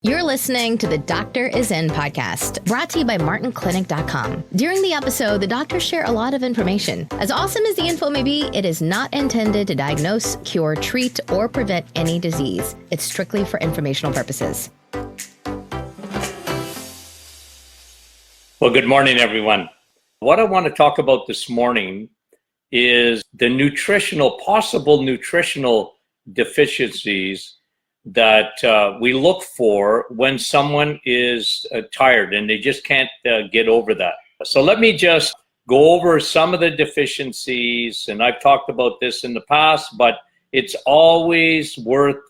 You're listening to the Doctor Is In podcast, brought to you by martinclinic.com. During the episode, the doctors share a lot of information. As awesome as the info may be, it is not intended to diagnose, cure, treat, or prevent any disease. It's strictly for informational purposes. Well, good morning, everyone. What I want to talk about this morning is the possible nutritional deficiencies that we look for when someone is tired and they just can't get over that. So let me just go over some of the deficiencies, and I've talked about this in the past, but it's always worth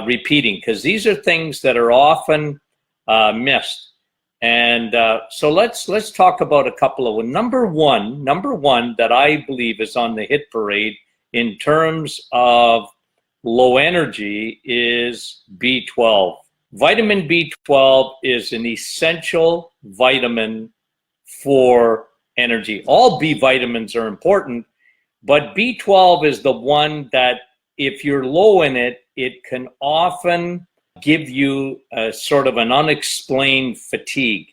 repeating because these are things that are often missed. And so let's talk about a couple of them. Number one that I believe is on the hit parade in terms of low energy is B12. Vitamin B12 is an essential vitamin for energy. All B vitamins are important, but B12 is the one that if you're low in it, it can often give you a sort of an unexplained fatigue.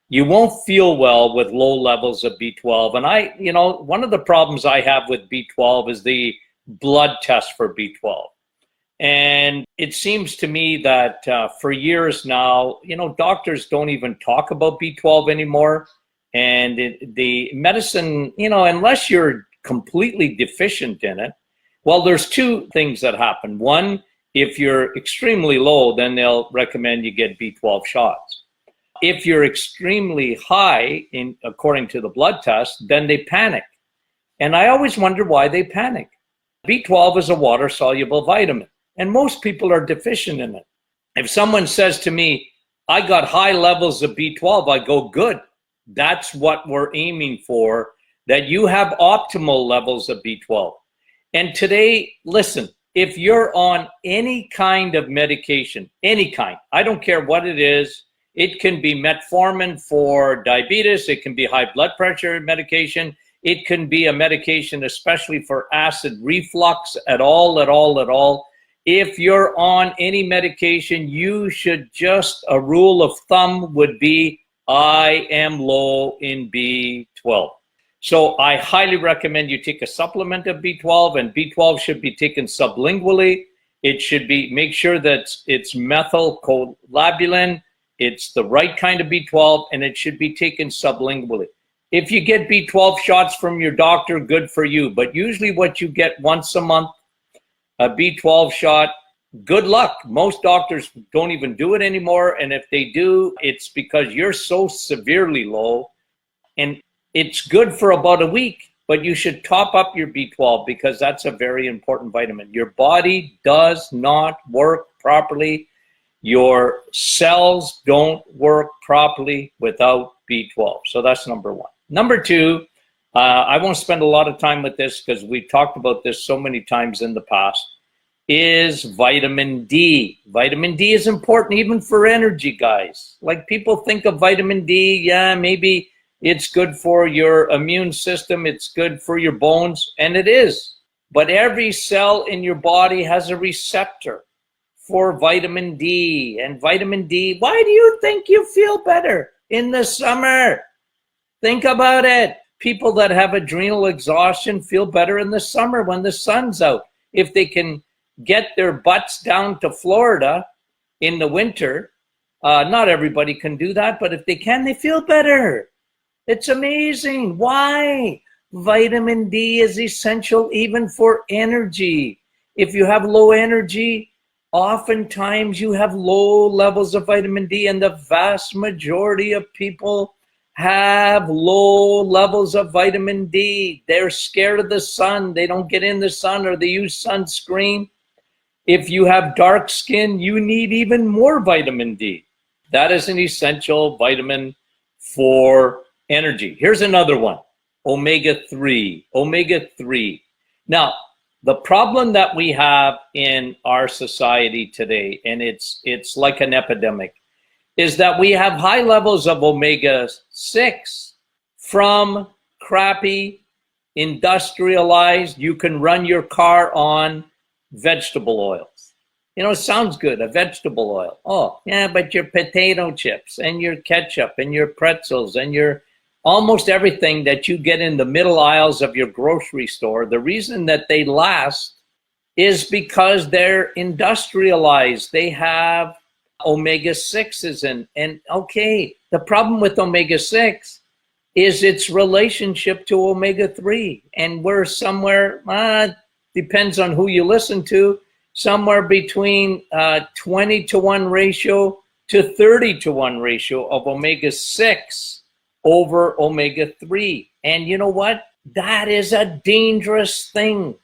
You won't feel well with low levels of B12. And one of the problems I have with B12 is the blood test for B12. And it seems to me that for years now, doctors don't even talk about B12 anymore. And the medicine, unless you're completely deficient in it, well, there's two things that happen. One, if you're extremely low, then they'll recommend you get B12 shots. If you're extremely high, according to the blood test, then they panic. And I always wonder why they panic. B12 is a water-soluble vitamin, and most people are deficient in it. If someone says to me, I got high levels of B12, I go, good. That's what we're aiming for, that you have optimal levels of B12. And today, listen, if you're on any kind of medication, any kind, I don't care what it is, it can be metformin for diabetes, it can be high blood pressure medication, it can be a medication especially for acid reflux at all. If you're on any medication, you should a rule of thumb would be, I am low in B12. So I highly recommend you take a supplement of B12, and B12 should be taken sublingually. It should be, make sure that it's methylcobalamin, it's the right kind of B12, and it should be taken sublingually. If you get B12 shots from your doctor, good for you. But usually what you get once a month, a B12 shot, good luck. Most doctors don't even do it anymore. And if they do, it's because you're so severely low. And it's good for about a week, but you should top up your B12 because that's a very important vitamin. Your body does not work properly. Your cells don't work properly without B12. So that's number one. Number two, I won't spend a lot of time with this because we've talked about this so many times in the past, is vitamin D. Vitamin D is important even for energy, guys. Like people think of vitamin D, yeah, maybe it's good for your immune system, it's good for your bones, and it is. But every cell in your body has a receptor for vitamin D. And vitamin D, why do you think you feel better in the summer? Think about it. People that have adrenal exhaustion feel better in the summer when the sun's out. If they can get their butts down to Florida in the winter, not everybody can do that, but if they can, they feel better. It's amazing. Why? Vitamin D is essential even for energy. If you have low energy, oftentimes you have low levels of vitamin D, and the vast majority of people have low levels of vitamin D. They're scared of the sun. They don't get in the sun or they use sunscreen. If you have dark skin, you need even more vitamin D. That is an essential vitamin for energy. Here's another one, omega-3. Omega-3. Now, the problem that we have in our society today, and it's like an epidemic, is that we have high levels of omega-6 from crappy, industrialized, you can run your car on vegetable oils. It sounds good, a vegetable oil. Oh, yeah, but your potato chips and your ketchup and your pretzels and your almost everything that you get in the middle aisles of your grocery store, the reason that they last is because they're industrialized. They have omega-6s in. And okay, the problem with omega-6 is its relationship to omega-3. And we're somewhere, depends on who you listen to, somewhere between 20-to-1 ratio to 30-to-1 ratio of omega-6 over omega-3. And you know what? That is a dangerous thing.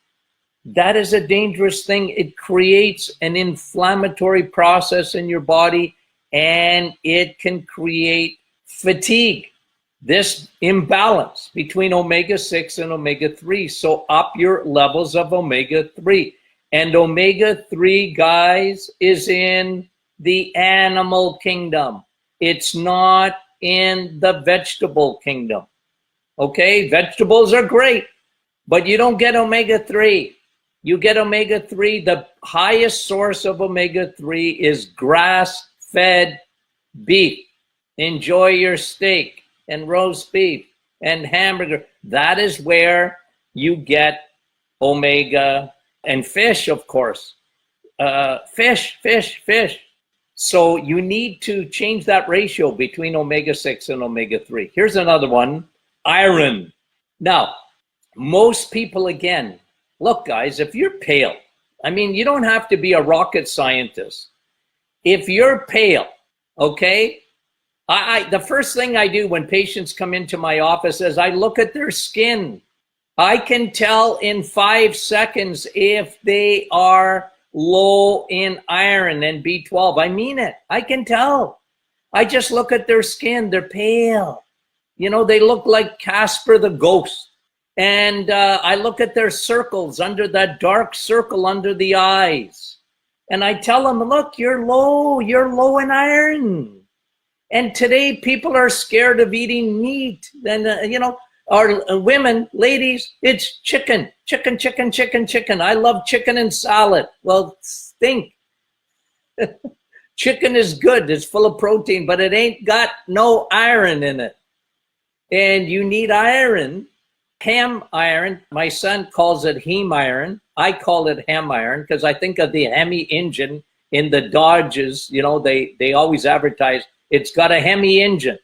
That is a dangerous thing. It creates an inflammatory process in your body, and it can create fatigue. This imbalance between omega-6 and omega-3. So up your levels of omega-3. And omega-3, guys, is in the animal kingdom. It's not in the vegetable kingdom. Okay, vegetables are great, but you don't get omega-3. You get omega-3, the highest source of omega-3 is grass-fed beef. Enjoy your steak and roast beef and hamburger. That is where you get omega, and fish, of course. Fish. So you need to change that ratio between omega-6 and omega-3. Here's another one, iron. Now, most people, again, look, guys, if you're pale, you don't have to be a rocket scientist. If you're pale, okay, the first thing I do when patients come into my office is I look at their skin. I can tell in 5 seconds if they are low in iron and B12. I mean it. I can tell. I just look at their skin. They're pale. They look like Casper the Ghost. And I look at their circles, under that dark circle under the eyes. And I tell them, look, you're low in iron. And today people are scared of eating meat. And, our women, ladies, it's chicken. I love chicken and salad. Well, stink. Chicken is good. It's full of protein, but it ain't got no iron in it. And you need iron. Hem iron, my son calls it heme iron. I call it hem iron because I think of the Hemi engine in the Dodges. They always advertise it's got a Hemi engine.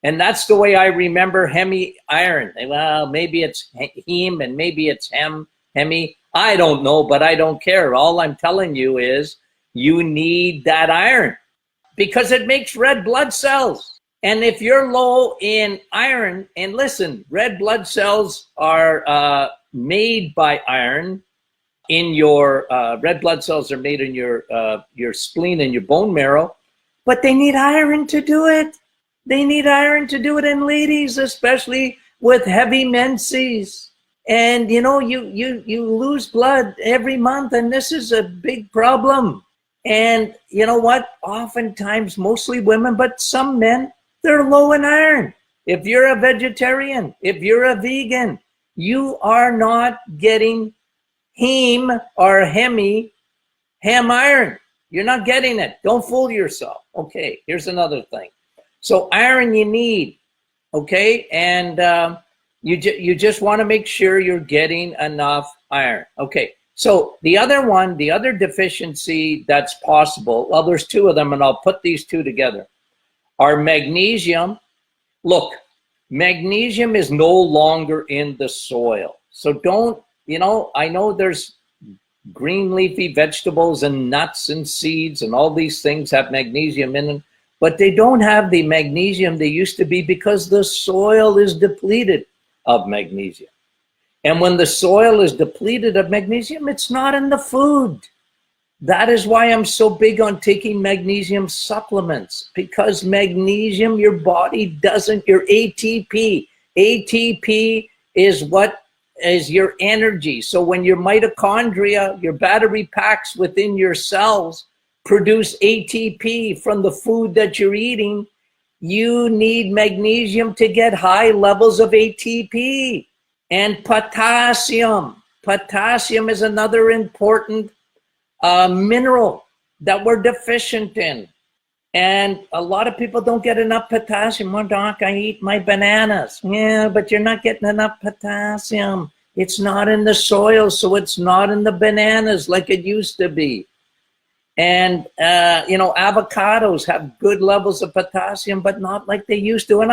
And that's the way I remember Hemi iron. Well, maybe it's heme and maybe it's Hemi. I don't know, but I don't care. All I'm telling you is you need that iron because it makes red blood cells. And if you're low in iron, and listen, red blood cells are made by iron in your, red blood cells are made in your spleen and your bone marrow, but they need iron to do it. They need iron to do it in ladies, especially with heavy menses. And you lose blood every month, and this is a big problem. And you know what? Oftentimes, mostly women, but some men, they're low in iron. If you're a vegetarian, if you're a vegan, you are not getting heme or hem iron. You're not getting it. Don't fool yourself. Okay, here's another thing. So iron you need, okay? And you just want to make sure you're getting enough iron. Okay, so the other deficiency that's possible, well, there's two of them, and I'll put these two together, are magnesium. Look, magnesium is no longer in the soil. So don't, I know there's green leafy vegetables and nuts and seeds and all these things have magnesium in them, but they don't have the magnesium they used to be because the soil is depleted of magnesium. And when the soil is depleted of magnesium, it's not in the food. That is why I'm so big on taking magnesium supplements, because magnesium, your body doesn't, your ATP is what is your energy. So when your mitochondria, your battery packs within your cells produce ATP from the food that you're eating, you need magnesium to get high levels of ATP. And potassium. Potassium is another important mineral. that we're deficient in. And a lot of people don't get enough potassium. Well, doc, I eat my bananas. Yeah, but you're not getting enough potassium. It's not in the soil, so it's not in the bananas like it used to be. And, avocados have good levels of potassium, but not like they used to. And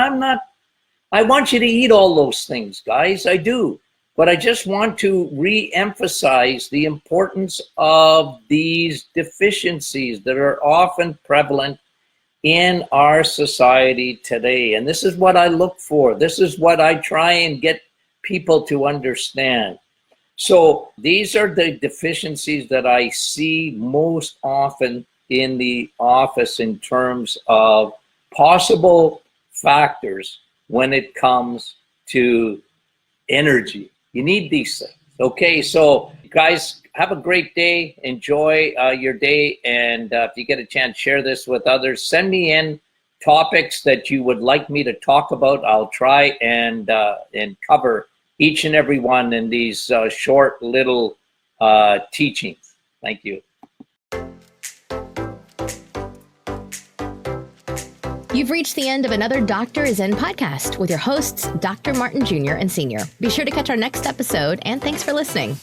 I want you to eat all those things, guys. I do. But I just want to re-emphasize the importance of these deficiencies that are often prevalent in our society today. And this is what I look for. This is what I try and get people to understand. So these are the deficiencies that I see most often in the office in terms of possible factors when it comes to energy. You need these things. Okay, so guys, have a great day. Enjoy your day. And if you get a chance, share this with others. Send me in topics that you would like me to talk about. I'll try and cover each and every one in these short little teachings. Thank you. You've reached the end of another Doctor is In podcast with your hosts, Dr. Martin Jr. and Sr. Be sure to catch our next episode, and thanks for listening.